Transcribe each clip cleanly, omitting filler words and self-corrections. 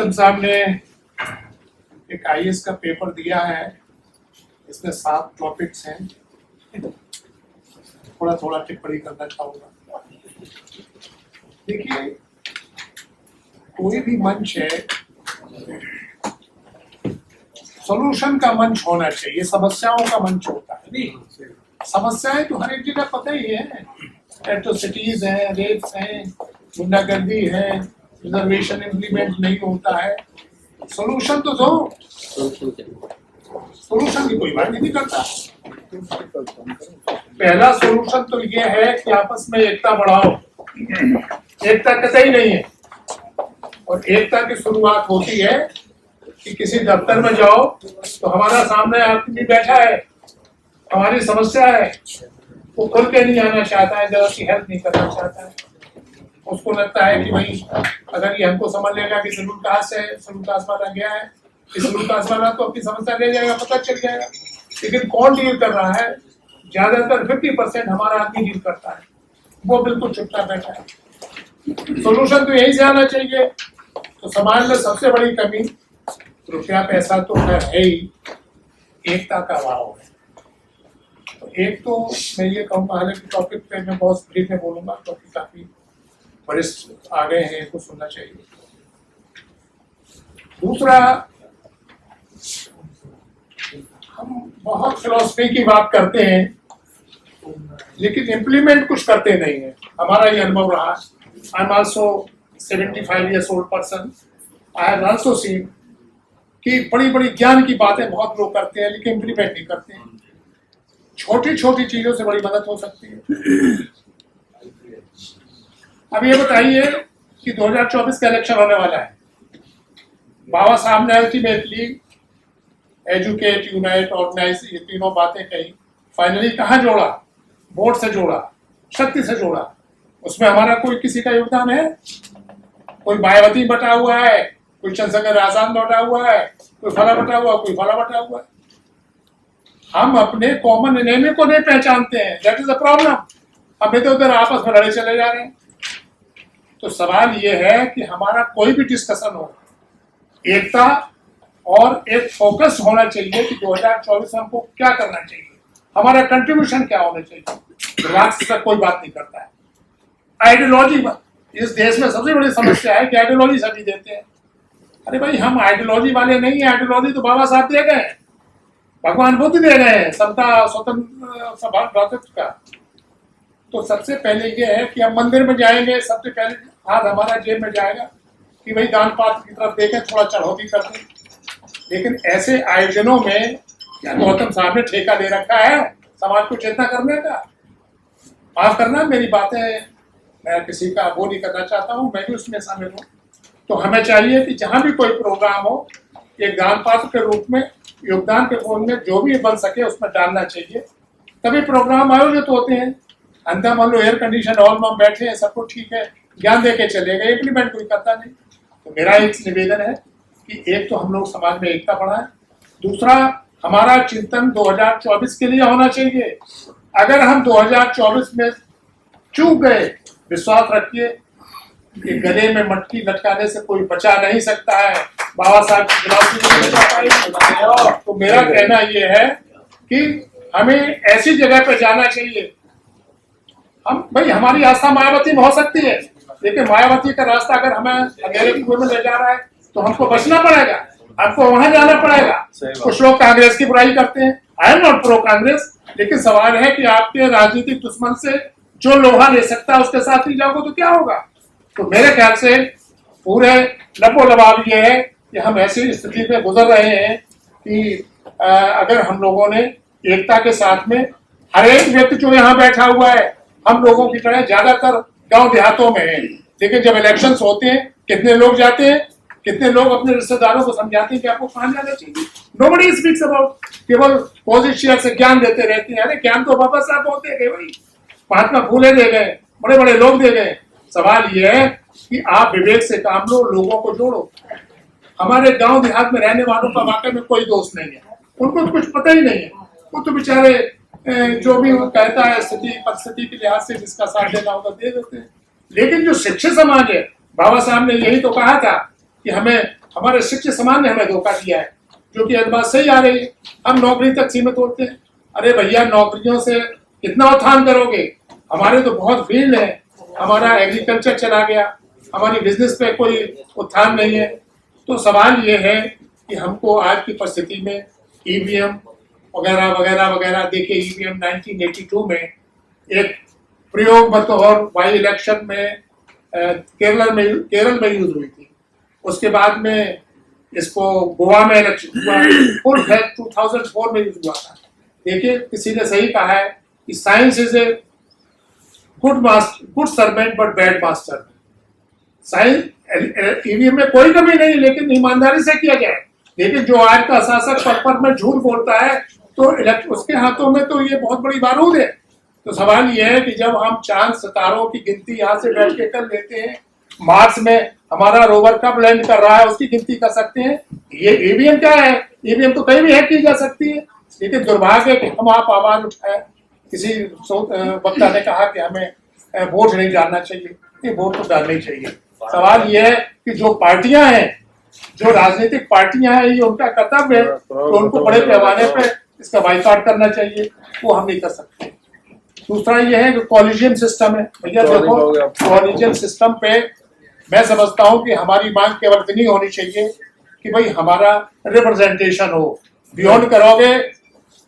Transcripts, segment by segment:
गौतम साहब ने एक आईएएस का पेपर दिया है, इसमें 7 टॉपिक्स हैं, थोड़ा थोड़ा टिप्पणी करना चाहूंगा। देखिए, कोई भी मंच है, सॉल्यूशन का मंच होना चाहिए, समस्याओं का मंच होता है। नहीं, समस्याएं तो हर एक जगह पता ही है, एट्रोसिटीज हैं, रेप्स हैं, गुंडागर्दी है, रिजर्वेशन इम्प्लीमेंट नहीं होता है। सॉल्यूशन तो दो, सॉल्यूशन की कोई बात नहीं करता। पहला सॉल्यूशन तो ये है कि आपस में एकता बढ़ाओ। एकता कतई नहीं है, और एकता की शुरुआत होती है कि किसी दफ्तर में जाओ तो हमारा सामने आदमी बैठा है, हमारी समस्या है, वो खुल के नहीं आना चाहता है, जरा सी हेल्प नहीं करना चाहता है। उसको लगता है कि भाई अगर ये हमको समझ लेगा कि सलूट कहाँ से सलूट आसमाना गया है, इस सलूट आसमाना तो अपनी समस्या ले जाएगा, पता चल जाएगा। लेकिन कौन डील कर रहा है? ज्यादातर 50% हमारा आदमी डील करता है, वो बिल्कुल चुपचाप बैठा है। सोल्यूशन तो यहीं से आना चाहिए। तो समाज में सबसे बड़ी कमी रुपया पैसा तो है ही, एकता का अभाव है। तो एक तो मैं ये कहूँगा, हालांकि टॉपिक पे मैं बहुत ब्रीफ में बोलूंगा क्योंकि काफी वरिष्ठ आ गए हैं, इनको सुनना चाहिए। दूसरा, हम बहुत फिलॉसफी की बात करते हैं लेकिन इम्प्लीमेंट कुछ करते नहीं है। हमारा ये अनुभव रहा। I am also 75 years old person. I have also seen कि बड़ी बड़ी ज्ञान की बातें बहुत लोग करते हैं लेकिन इम्प्लीमेंट नहीं करते हैं। छोटी छोटी चीजों से बड़ी मदद हो सकती है। अब ये बताइए कि 2024 का इलेक्शन होने वाला है। बाबा साहब ने अल्टीमेटली एजुकेट, यूनाइट, ऑर्गेनाइज, ये तीनों बातें कही। फाइनली कहाँ जोड़ा? वोट से जोड़ा, शक्ति से जोड़ा। उसमें हमारा कोई किसी का योगदान है? कोई मायावती बटा हुआ है, कोई चंद्रशेखर आजाद बटा हुआ है, कोई फला बटा हुआ, कोई फला बटा हुआ है। हम अपने कॉमन एनिमी को नहीं पहचानते हैं। That is a problem. हम इधर उधर आपस में लड़े चले जा रहे हैं। तो सवाल ये है कि हमारा कोई भी डिस्कशन हो, एकता और एक फोकस होना चाहिए कि 2024 हमको क्या करना चाहिए, हमारा कंट्रीब्यूशन क्या होना चाहिए। राष्ट्र तक कोई बात नहीं करता है। आइडियोलॉजी, इस देश में सबसे बड़ी समस्या है कि आइडियोलॉजी सभी देते हैं। अरे भाई, हम आइडियोलॉजी वाले नहीं है। आइडियोलॉजी तो बाबा साहब दे गए, भगवान बुद्ध दे गए हैं, समता, स्वतंत्र का। तो सबसे पहले ये है कि हम मंदिर में जाएंगे, सबसे पहले हाथ हमारा जेब में जाएगा कि भाई दान पात्र की तरफ देखें, थोड़ा चढ़ौती कर दें। लेकिन ऐसे आयोजनों में क्या गौतम साहब ने ठेका ले रखा है समाज को चेतना करने का? माफ करना, मेरी बातें मैं किसी का वो नहीं करना चाहता हूँ, मैं भी उसमें शामिल हूँ। तो हमें चाहिए कि जहां भी कोई प्रोग्राम हो, एक दान पात्र के रूप में, योगदान के रूप में जो भी बन सके उसमें डालना चाहिए। तभी प्रोग्राम आयोजित होते हैं। अंदर मान लो एयर कंडीशन हॉल में बैठे हैं, सब कुछ ठीक है, ज्ञान दे के चले गए, इम्प्लीमेंट कोई करता नहीं। तो मेरा एक निवेदन है कि एक तो हम लोग समाज में एकता बढ़ाएं, दूसरा हमारा चिंतन 2024 के लिए होना चाहिए। अगर हम 2024 में चूक गए, विश्वास रखिए कि गले में मटकी लटकाने से कोई बचा नहीं सकता है। बाबा साहब की फिलॉसफी नहीं बचा पाएगी। तो मेरा कहना यह है कि हमें ऐसी जगह पर जाना चाहिए। हम भाई, हमारी आस्था मायावती में हो सकती है, लेकिन मायावती का रास्ता अगर हमें अंधेरे कुएं में ले जा रहा है तो हमको बचना पड़ेगा, हमको वहां जाना पड़ेगा। कुछ लोग कांग्रेस की बुराई करते हैं, I am not pro Congress, लेकिन सवाल है कि आपके राजनीतिक दुश्मन से जो लोहा ले सकता है उसके साथ ही जाओगे तो क्या होगा। तो मेरे ख्याल से पूरे लबो-लबाब ये है कि हम ऐसी स्थिति में गुजर रहे हैं कि अगर हम लोगों ने एकता के साथ में, हर एक व्यक्ति जो यहाँ बैठा हुआ है हम लोगों की तरह ज्यादातर गांव देहातों में है, लेकिन जब इलेक्शंस होते हैं कितने लोग जाते हैं, कितने लोग अपने रिश्तेदारों को समझाते हैं कि आपको कहाँ जाना चाहिए। नोबडी स्पीक्स अबाउट, केवल पॉजिटिव से ज्ञान देते रहते हैं। अरे ज्ञान तो बाबा साहब बहुत दे गए भाई, महात्मा फूले दे गए, बड़े बड़े लोग दे गए। सवाल ये है कि आप विवेक से काम लो, लोगों को जोड़ो। हमारे गांव देहात में रहने वालों का वाकई में कोई दोष नहीं है, उनको तो कुछ पता ही नहीं है। वो तो बेचारे जो भी वो कहता है स्थिति परिस्थिति के लिहाज से जिसका साथ देना होगा दे देते हैं। लेकिन जो शिक्षित समाज है, बाबा साहब ने यही तो कहा था कि हमें हमारे शिक्षित समाज ने हमें धोखा दिया है, जो कि यह बात सही आ रही है। हम नौकरी तक सीमित होते हैं। अरे भैया, नौकरियों से कितना उत्थान करोगे? हमारे तो बहुत फील्ड है, हमारा एग्रीकल्चर चला गया, हमारी बिजनेस पे कोई उत्थान नहीं है। तो सवाल ये है कि हमको आज की परिस्थिति में ईवीएम वगैरह वगैरह वगैरह, देखिए ईवीएम 1982 में एक प्रयोग बतौर वाई इलेक्शन में केरल में यूज हुई थी। उसके बाद में इसको गोवा में इलेक्शन हुआ, फुल फ्लैग 2004 में यूज हुआ था। देखिए, किसी ने सही कहा है कि science is a good servant but bad master. Science EVM में कोई कमी नहीं, लेकिन ईमानदारी से किया जाए। लेकिन जो आज का शासक पद में झूठ बोलता है, तो उसके हाथों में तो ये बहुत बड़ी बारूद है। तो सवाल ये है कि जब हम चांद सितारों की गिनती यहाँ से बैठ के कर लेते हैं, मार्स में हमारा रोवर कब लैंड कर रहा है उसकी गिनती कर सकते हैं, ये ईवीएम क्या है? ईवीएम तो कहीं भी हैक की जा सकती है। लेकिन दुर्भाग्य कि हम आप आवाज उठाए। किसी वक्ता ने कहा कि हमें वोट नहीं डालना चाहिए। ये वोट तो डालना ही चाहिए। सवाल ये है कि जो पार्टियां हैं, जो राजनीतिक पार्टियां हैं, ये उनका कर्तव्य है तो उनको बड़े पैमाने पर इसका बाइकआउट करना चाहिए। वो हम नहीं कर सकते। दूसरा ये है कि कॉलेजियम सिस्टम है। भैया देखो, कॉलेजियम सिस्टम पे मैं समझता हूँ कि हमारी मांग केवल इतनी होनी चाहिए कि भाई हमारा रिप्रेजेंटेशन हो। बियॉन्ड करोगे,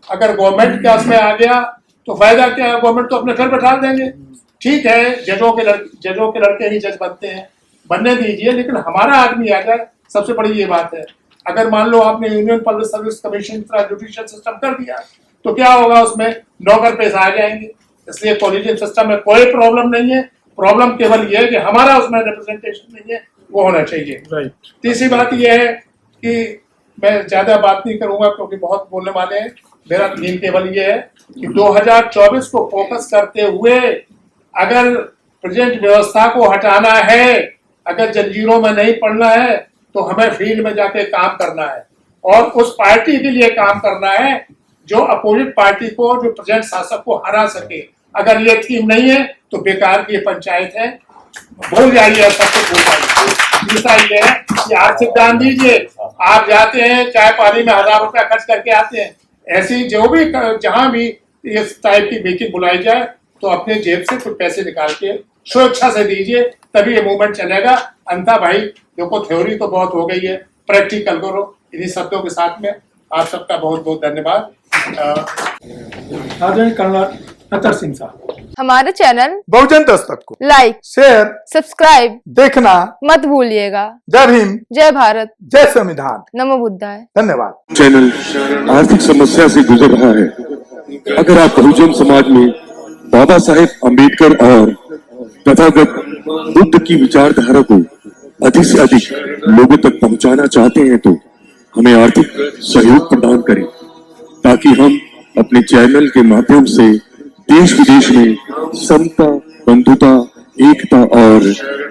अगर गवर्नमेंट का उसमें आ गया तो फायदा क्या है? गवर्नमेंट तो अपने घर बैठा देंगे। ठीक है, जजों के लड़के ही जज बनते हैं, बनने दीजिए, लेकिन हमारा आदमी आ जाए, सबसे बड़ी ये बात है। अगर मान लो आपने union public service commission judicial system कर दिया तो क्या होगा? उसमें नौकर पेश आ जाएंगे। इसलिए कॉलेजियम सिस्टम में कोई प्रॉब्लम नहीं है। प्रॉब्लम केवल ये है कि हमारा उसमें रिप्रेजेंटेशन नहीं है, वो होना चाहिए। तीसरी बात ये है कि मैं ज्यादा बात नहीं करूंगा क्योंकि बहुत बोलने वाले हैं। मेरा थीम केवल ये है कि 2024 को फोकस करते हुए अगर प्रेजेंट व्यवस्था को हटाना है, अगर जंजीरों में नहीं पड़ना है, तो हमें फील्ड में जाके काम करना है और उस पार्टी के लिए काम करना है जो अपोजिट पार्टी को, जो प्रेजेंट शासक को हरा सके। अगर ये थीम नहीं है तो बेकार की ये पंचायत है, भूल जाइए, सब कुछ भूल जाइए। दूसरा ये है कि आप सिद्धांत दीजिए, आप जाते हैं चाय पानी में 1000 रुपया खर्च करके आते हैं। ऐसी जो भी जहां भी इस टाइप की मीटिंग बुलाई जाए तो अपने जेब से कुछ पैसे निकाल के स्वेच्छा से दीजिए, तभी ये मूवमेंट चलेगा। अन्यथा भाई देखो, थ्योरी तो बहुत हो गई है, प्रैक्टिकल करो। इन्हीं शब्दों के साथ में आप सबका बहुत बहुत धन्यवाद। आदरणीय कर्नल नतर सिंह साहब, हमारे चैनल बहुजन दस्तक को लाइक, शेयर, सब्सक्राइब देखना मत भूलिएगा। जय भीम, जय भारत, जय संविधान, नमो बुद्धाय। धन्यवाद। चैनल आर्थिक समस्या से गुजर रहा है। अगर आप बहुजन समाज में बाबा साहेब अम्बेडकर और तथागत बुद्ध की विचारधारा को अधिक से अधिक लोगों तक पहुंचाना चाहते हैं तो हमें आर्थिक सहयोग प्रदान करें, ताकि हम अपने चैनल के माध्यम से देश विदेश में समता, बंधुता, एकता और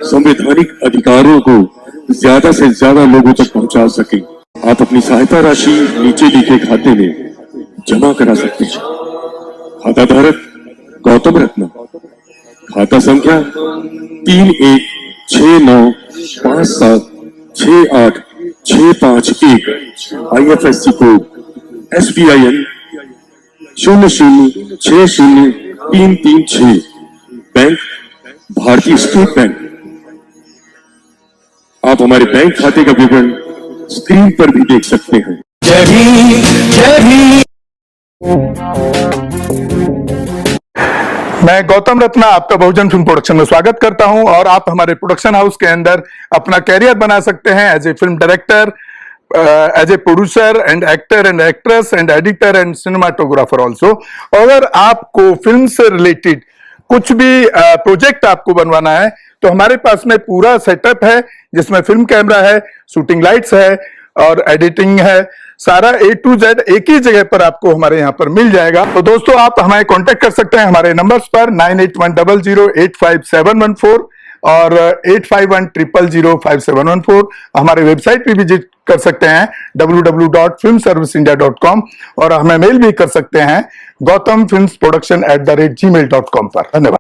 संवैधानिक अधिकारों को ज्यादा से ज्यादा लोगों तक पहुंचा सकें। आप अपनी सहायता राशि नीचे लिखे खाते में जमा करा सकते हैं। खाता धारक गौतम रत्न, खाता संख्या 3169576865 IFSC कोड SBIN 0060336, बैंक भारतीय स्टेट बैंक। आप हमारे बैंक खाते का विवरण स्क्रीन पर भी देख सकते हैं। जय भीम, जय भीम। मैं गौतम रत्ना आपका बहुजन फिल्म प्रोडक्शन में स्वागत करता हूं और आप हमारे प्रोडक्शन हाउस के अंदर अपना कैरियर बना सकते हैं as a film director, as a producer and actor and actress and editor and cinematographer also. अगर आपको फिल्म से रिलेटेड कुछ भी प्रोजेक्ट आपको बनवाना है तो हमारे पास में पूरा सेटअप है, जिसमें फिल्म कैमरा है, शूटिंग लाइट्स है और एडिटिंग है। सारा A to Z एक ही जगह पर आपको हमारे यहाँ पर मिल जाएगा। तो दोस्तों, आप हमें कांटेक्ट कर सकते हैं हमारे नंबर्स पर 9810085714 और 8510005714। हमारे वेबसाइट पे विजिट कर सकते हैं www.filmserviceindia.com और हमें मेल भी कर सकते हैं gautamfilmsproduction@gmail.com पर। धन्यवाद।